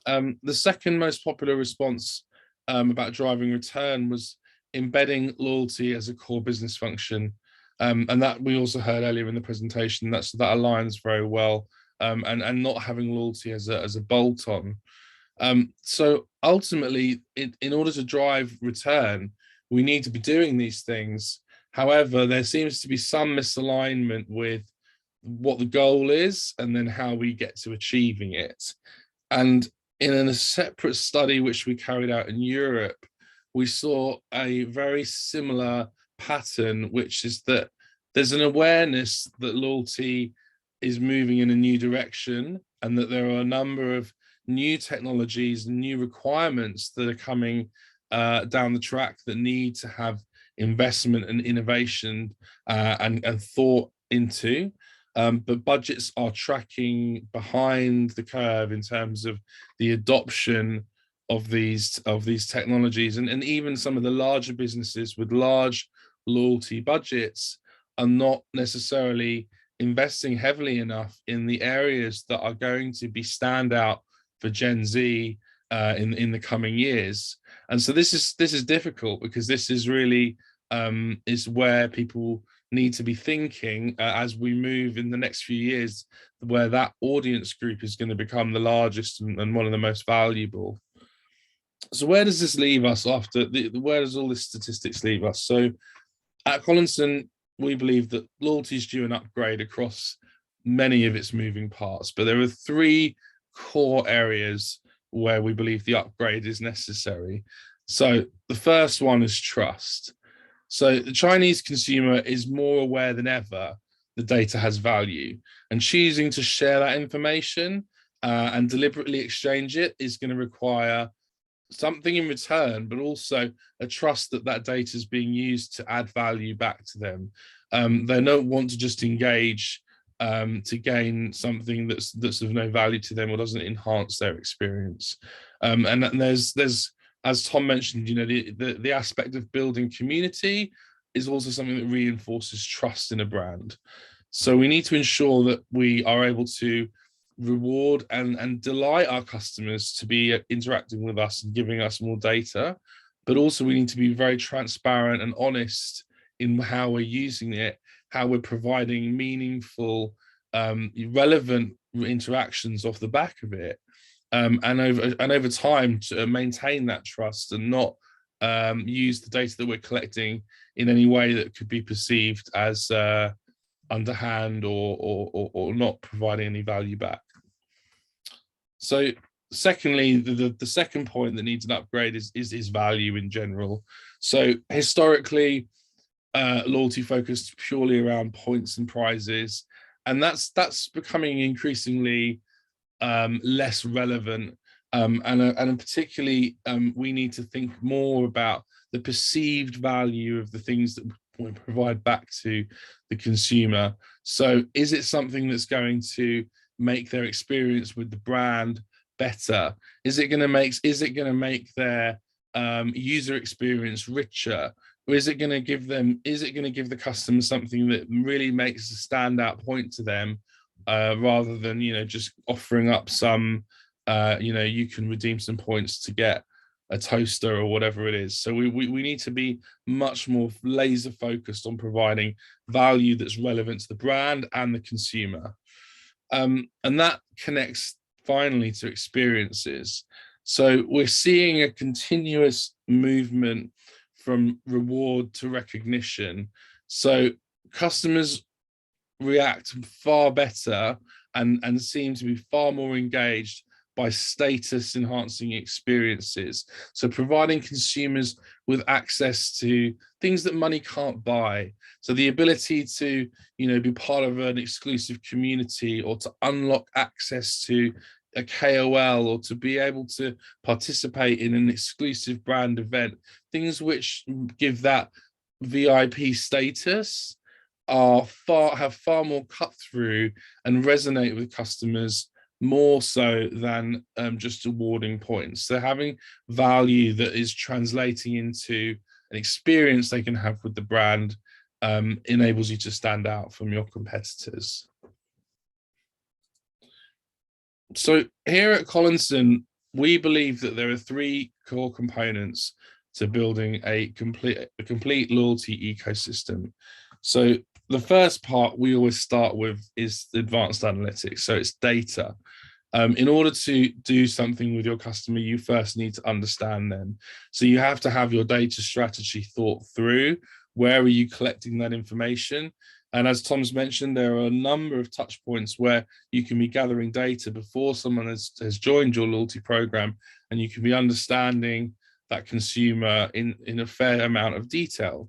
The second most popular response about driving return was embedding loyalty as a core business function. And that we also heard earlier in the presentation, that aligns very well, and not having loyalty as a bolt-on. So ultimately, in order to drive return, we need to be doing these things. However, there seems to be some misalignment with what the goal is and then how we get to achieving it. And in a separate study which we carried out in Europe, we saw a very similar pattern, which is that there's an awareness that loyalty is moving in a new direction, and that there are a number of new technologies and new requirements that are coming down the track that need to have investment and innovation and thought into. But budgets are tracking behind the curve in terms of the adoption of these technologies, and even some of the larger businesses with large loyalty budgets are not necessarily investing heavily enough in the areas that are going to be standout for Gen Z in the coming years. And so this is difficult, because this is really is where people need to be thinking as we move in the next few years, where that audience group is going to become the largest and one of the most valuable. So where does this leave us after where does all this statistics leave us? So at Collinson, we believe that loyalty is due an upgrade across many of its moving parts, but there are three core areas where we believe the upgrade is necessary. So the first one is trust. So the Chinese consumer is more aware than ever the data has value, and choosing to share that information and deliberately exchange it is going to require something in return, but also a trust that that data is being used to add value back to them. They don't want to just engage to gain something that's of no value to them or doesn't enhance their experience. And there's as Tom mentioned, the aspect of building community is also something that reinforces trust in a brand. So we need to ensure that we are able to reward and delight our customers to be interacting with us and giving us more data, but also we need to be very transparent and honest in how we're using it, how we're providing meaningful, relevant interactions off the back of it. And over time to maintain that trust and not use the data that we're collecting in any way that could be perceived as underhand or not providing any value back. So secondly, the second point that needs an upgrade is value in general. So historically, loyalty focused purely around points and prizes, and that's becoming increasingly less relevant, and particularly we need to think more about the perceived value of the things that we provide back to the consumer. So is it something that's going to make their experience with the brand better? Is it going to make their user experience richer? Or is it going to give the customer something that really makes a standout point to them, rather than just offering up some you can redeem some points to get a toaster or whatever it is. So we need to be much more laser focused on providing value that's relevant to the brand and the consumer, and that connects finally to experiences. So we're seeing a continuous movement from reward to recognition. So customers react far better and seem to be far more engaged by status enhancing experiences. So providing consumers with access to things that money can't buy. So the ability to, be part of an exclusive community, or to unlock access to a KOL or to be able to participate in an exclusive brand event, things which give that VIP status have far more cut through and resonate with customers more so than just awarding points. So having value that is translating into an experience they can have with the brand enables you to stand out from your competitors. So here at Collinson, we believe that there are three core components to building a complete loyalty ecosystem. So the first part we always start with is advanced analytics. So it's data. In order to do something with your customer, you first need to understand them. So you have to have your data strategy thought through. Where are you collecting that information? And as Tom's mentioned, there are a number of touch points where you can be gathering data before someone has joined your loyalty program, and you can be understanding that consumer in a fair amount of detail.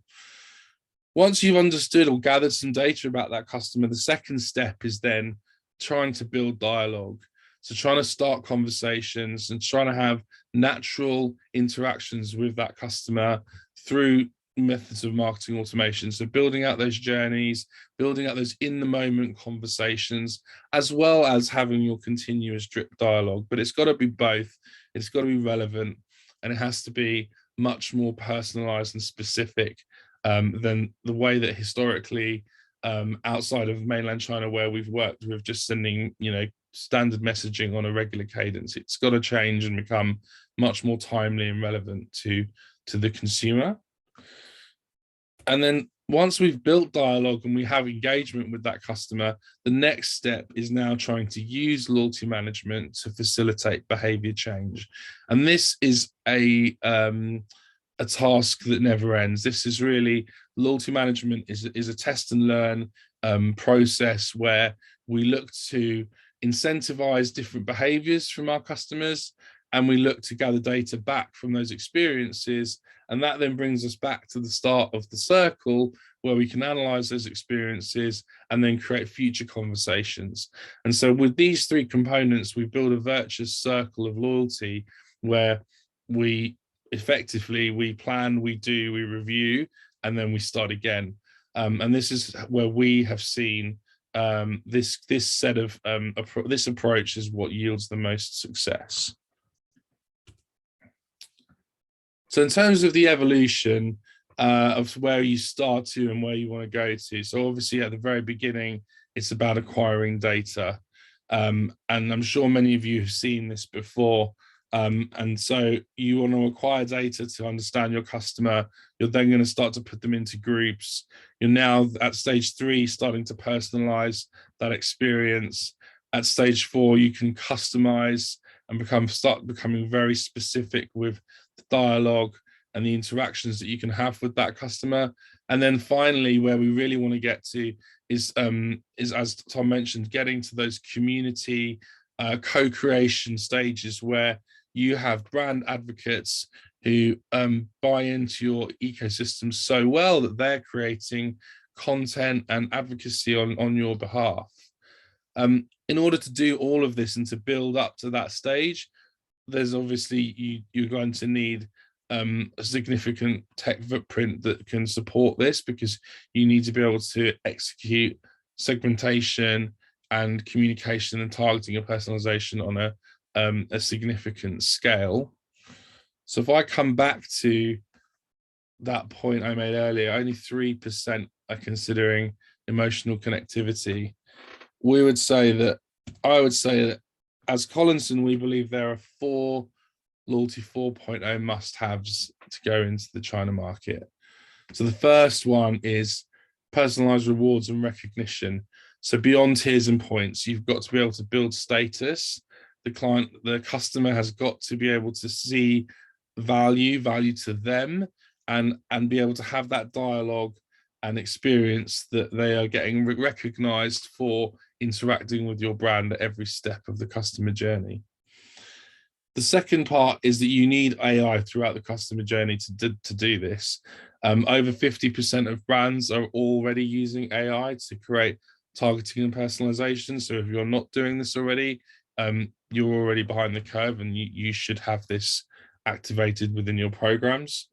Once you've understood or gathered some data about that customer, the second step is then trying to build dialogue. So trying to start conversations and trying to have natural interactions with that customer through methods of marketing automation. So building out those journeys, building out those in the moment conversations, as well as having your continuous drip dialogue. But it's got to be both. It's got to be relevant, and it has to be much more personalized and specific than the way that historically outside of mainland China, where we've worked with just sending, standard messaging on a regular cadence. It's got to change and become much more timely and relevant to the consumer. And then once we've built dialogue and we have engagement with that customer, the next step is now trying to use loyalty management to facilitate behavior change. And this is a task that never ends. This is really, loyalty management is a test and learn process where we look to incentivize different behaviors from our customers, and we look to gather data back from those experiences. And that then brings us back to the start of the circle, where we can analyze those experiences and then create future conversations. And so with these three components, we build a virtuous circle of loyalty where we plan, we do, we review, and then we start again. And this is where we have seen this approach is what yields the most success. So in terms of the evolution of where you start to and where you want to go to, so obviously at the very beginning, it's about acquiring data. And I'm sure many of you have seen this before. And so you want to acquire data to understand your customer. You're then going to start to put them into groups. You're now at stage 3, starting to personalize that experience. At stage 4, you can customize and start becoming very specific with the dialogue and the interactions that you can have with that customer. And then finally, where we really want to get to is as Tom mentioned, getting to those community co-creation stages where you have brand advocates who buy into your ecosystem so well that they're creating content and advocacy on your behalf. In order to do all of this and to build up to that stage, there's obviously you're going to need a significant tech footprint that can support this, because you need to be able to execute segmentation and communication and targeting and personalization on a significant scale. So if I come back to that point I made earlier, only 3% are considering emotional connectivity. I would say that as Collinson, we believe there are 4 loyalty 4.0 must-haves to go into the China market. So the first one is personalized rewards and recognition. So beyond tiers and points, you've got to be able to build status. The customer has got to be able to see value to them, and be able to have that dialogue and experience that they are getting recognized for interacting with your brand at every step of the customer journey. The second part is that you need AI throughout the customer journey to do this. Over 50% of brands are already using AI to create targeting and personalization. So if you're not doing this already, you're already behind the curve, and you should have this activated within your programs.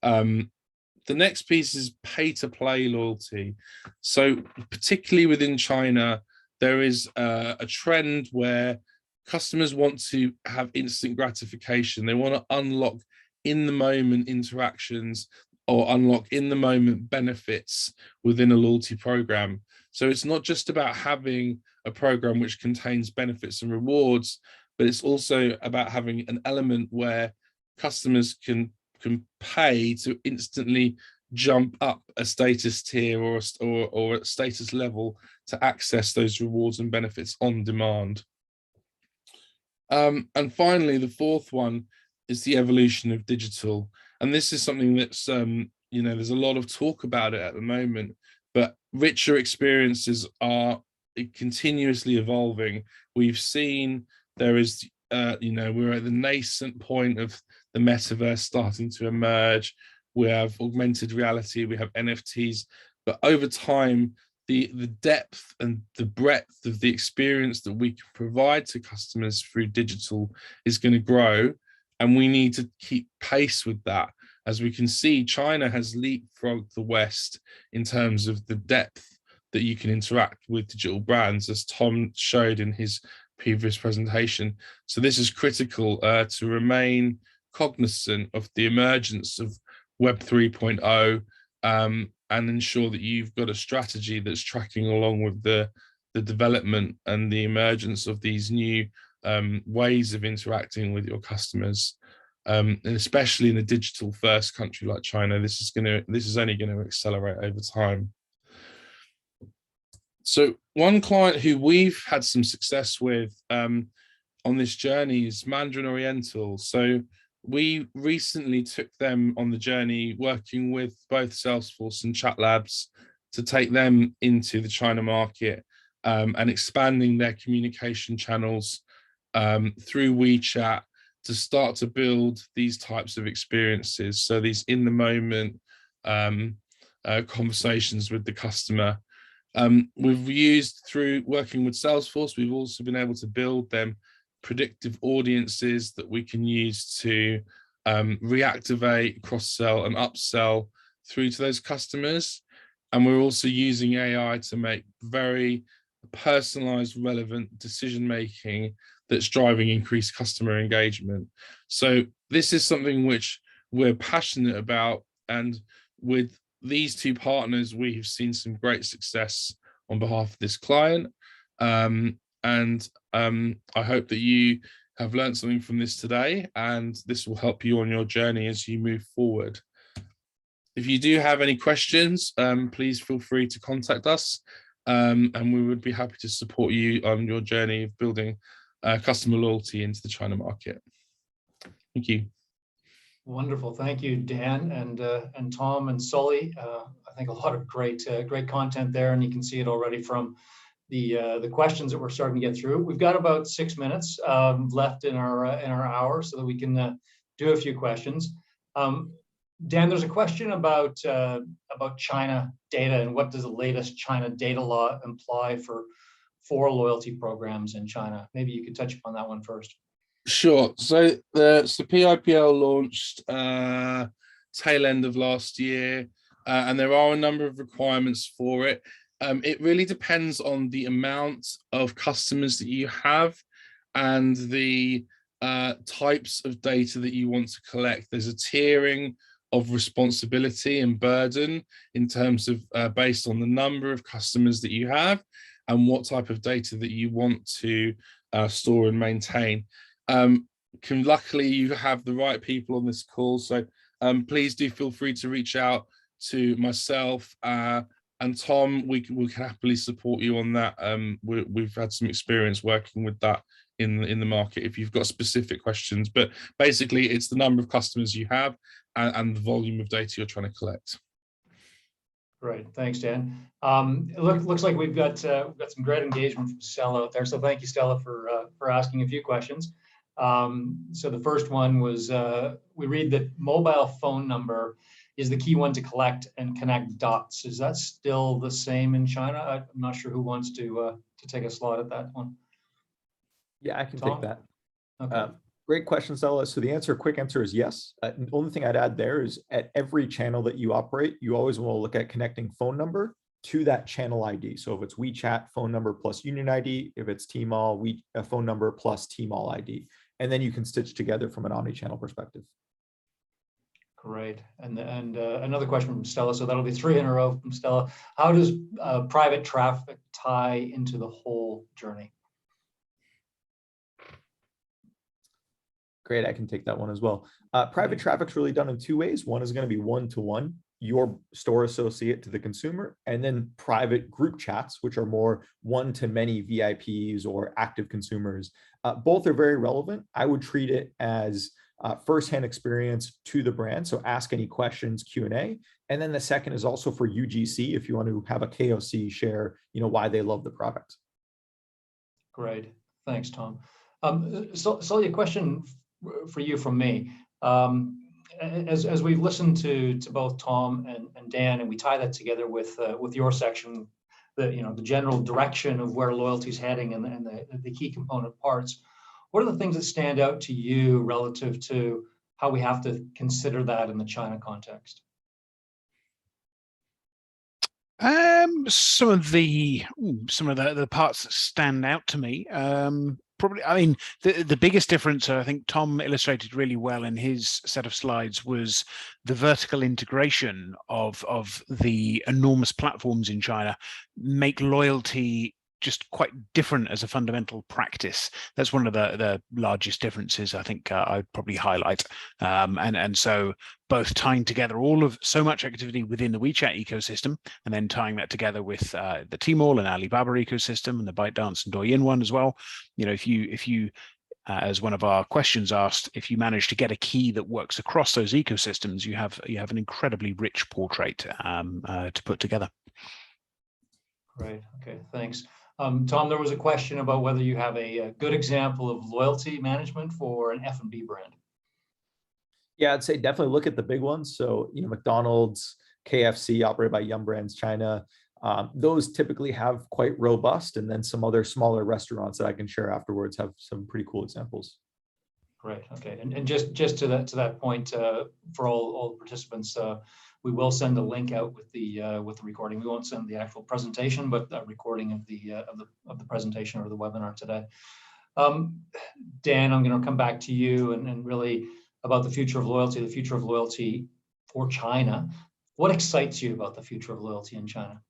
The next piece is pay-to-play loyalty. So particularly within China, there is a trend where customers want to have instant gratification. They want to unlock in the moment interactions or unlock in the moment benefits within a loyalty program. So it's not just about having a program which contains benefits and rewards, but it's also about having an element where customers can pay to instantly jump up a status tier or a status level to access those rewards and benefits on demand. And finally, the fourth one is the evolution of digital. And this is something that's, there's a lot of talk about it at the moment, but richer experiences are continuously evolving. We've seen there is, we're at the nascent point of the metaverse starting to emerge. We have augmented reality, we have NFTs, but over time, the depth and the breadth of the experience that we can provide to customers through digital is going to grow, and we need to keep pace with that. As we can see, China has leapfrogged the West in terms of the depth that you can interact with digital brands, as Tom showed in his previous presentation. So this is critical to remain cognizant of the emergence of Web 3.0 and ensure that you've got a strategy that's tracking along with the development and the emergence of these new ways of interacting with your customers. And especially in a digital first country like China, this is only going to accelerate over time. So one client who we've had some success with on this journey is Mandarin Oriental. So we recently took them on the journey working with both Salesforce and ChatLabs to take them into the China market and expanding their communication channels through WeChat to start to build these types of experiences. So these in the moment conversations with the customer. We've used, through working with Salesforce, we've also been able to build them predictive audiences that we can use to reactivate, cross-sell and upsell through to those customers. And we're also using AI to make very personalized, relevant decision-making that's driving increased customer engagement. So this is something which we're passionate about. And with these two partners, we have seen some great success on behalf of this client. I hope that you have learned something from this today, and this will help you on your journey as you move forward. If you do have any questions, please feel free to contact us, and we would be happy to support you on your journey of building customer loyalty into the China market. Thank you. Wonderful, thank you, Dan and Tom and Sully. I think a lot of great content there, and you can see it already from the questions that we're starting to get through. We've got about 6 minutes left in our hour, so that we can do a few questions. Dan, there's a question about China data and what does the latest China data law imply for loyalty programs in China? Maybe you could touch upon that one first. Sure. So the PIPL launched tail end of last year, and there are a number of requirements for it. It really depends on the amount of customers that you have and the types of data that you want to collect. There's a tiering of responsibility and burden in terms of based on the number of customers that you have and what type of data that you want to store and maintain. Luckily, you have the right people on this call, so please do feel free to reach out to myself and Tom. We can happily support you on that. We've had some experience working with that in the market if you've got specific questions, but basically it's the number of customers you have and the volume of data you're trying to collect. Great, thanks, Dan. It looks like we've got some great engagement from Stella out there, so thank you, Stella, for asking a few questions. So the first one was, we read that mobile phone number is the key one to collect and connect dots. Is that still the same in China? I'm not sure who wants to take a slot at that one. Yeah, I can Tom? take that. Okay. Great question, Stella. So the quick answer is yes. The only thing I'd add there is at every channel that you operate, you always want to look at connecting phone number to that channel ID. So if it's WeChat, phone number plus Union ID. If it's Tmall, phone number plus Tmall ID. And then you can stitch together from an omni-channel perspective. Great. And another question from Stella. So that'll be 3 in a row from Stella. How does private traffic tie into the whole journey? Great, I can take that one as well. Private traffic's really done in 2 ways. One is going to be one-to-one, your store associate to the consumer, and then private group chats, which are more one-to-many VIPs or active consumers. Both are very relevant. I would treat it as firsthand experience to the brand. So ask any questions, Q&A. And then the second is also for UGC, if you want to have a KOC share, why they love the product. Great. Thanks, Tom. Sully, a question for you from me. As we've listened to both Tom and Dan, and we tie that together with your section, the general direction of where loyalty is heading and the key component parts. What are the things that stand out to you relative to how we have to consider that in the China context? Some of the parts that stand out to me. Probably, I mean, the biggest difference, I think Tom illustrated really well in his set of slides, was the vertical integration of the enormous platforms in China make loyalty just quite different as a fundamental practice. That's one of the largest differences I think I'd probably highlight. And so both tying together so much activity within the WeChat ecosystem, and then tying that together with the Tmall and Alibaba ecosystem and the ByteDance and Douyin one as well. If you as one of our questions asked, if you manage to get a key that works across those ecosystems, you have an incredibly rich portrait to put together. Great. Okay. Thanks. Tom, there was a question about whether you have a good example of loyalty management for an F&B brand. Yeah, I'd say definitely look at the big ones. So, McDonald's, KFC, operated by Yum Brands China. Those typically have quite robust, and then some other smaller restaurants that I can share afterwards have some pretty cool examples. Great. Okay. And just to that point, for all the participants, we will send a link out with the recording. We won't send the actual presentation, but a recording of the presentation or the webinar today. Dan, I'm going to come back to you and really about the future of loyalty for China. What excites you about the future of loyalty in China?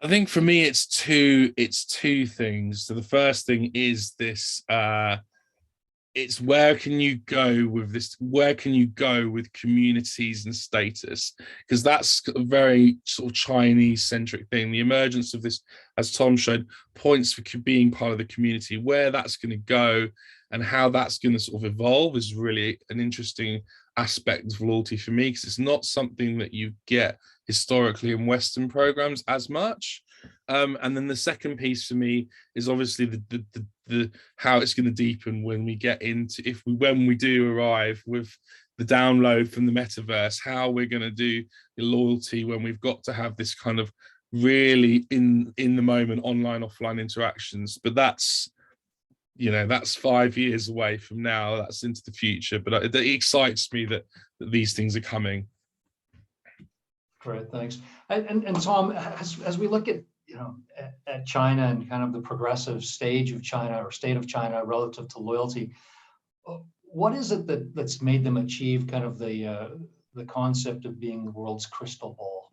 I think for me, it's two things. So the first thing is this. It's where can you go with this? Where can you go with communities and status? Because that's a very sort of Chinese-centric thing. The emergence of this, as Tom showed, points for being part of the community. Where that's going to go and how that's going to sort of evolve is really an interesting aspect of loyalty for me, because it's not something that you get historically in Western programs as much. And then the second piece for me is obviously the how it's going to deepen when we get into when we do arrive with the download from the metaverse, how we're going to do loyalty when we've got to have this kind of really in the moment online offline interactions. But that's 5 years away from now. That's into the future. But it excites me that these things are coming. Great, thanks. And Tom, as we look at at China and kind of the progressive stage of China or state of China relative to loyalty, what is it that's made them achieve kind of the concept of being the world's crystal ball?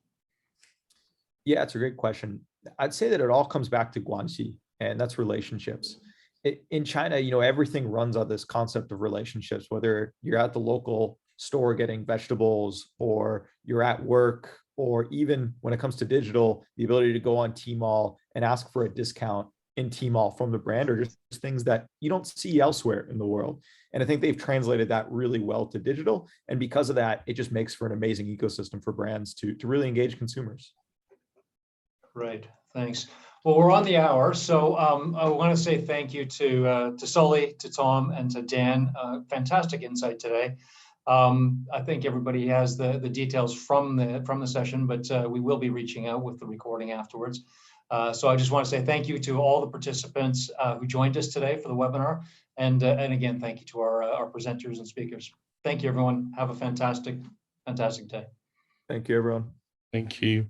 Yeah, it's a great question. I'd say that it all comes back to Guanxi, and that's relationships. In China, everything runs on this concept of relationships, whether you're at the local store getting vegetables or you're at work, or even when it comes to digital, the ability to go on Tmall and ask for a discount in Tmall from the brand, or just things that you don't see elsewhere in the world. And I think they've translated that really well to digital. And because of that, it just makes for an amazing ecosystem for brands to really engage consumers. Great, thanks. Well, we're on the hour, so I want to say thank you to Sully, to Tom, and to Dan. Fantastic insight today. I think everybody has the details from the session, but we will be reaching out with the recording afterwards. So I just want to say thank you to all the participants who joined us today for the webinar. And again, thank you to our presenters and speakers. Thank you, everyone. Have a fantastic day. Thank you, everyone. Thank you.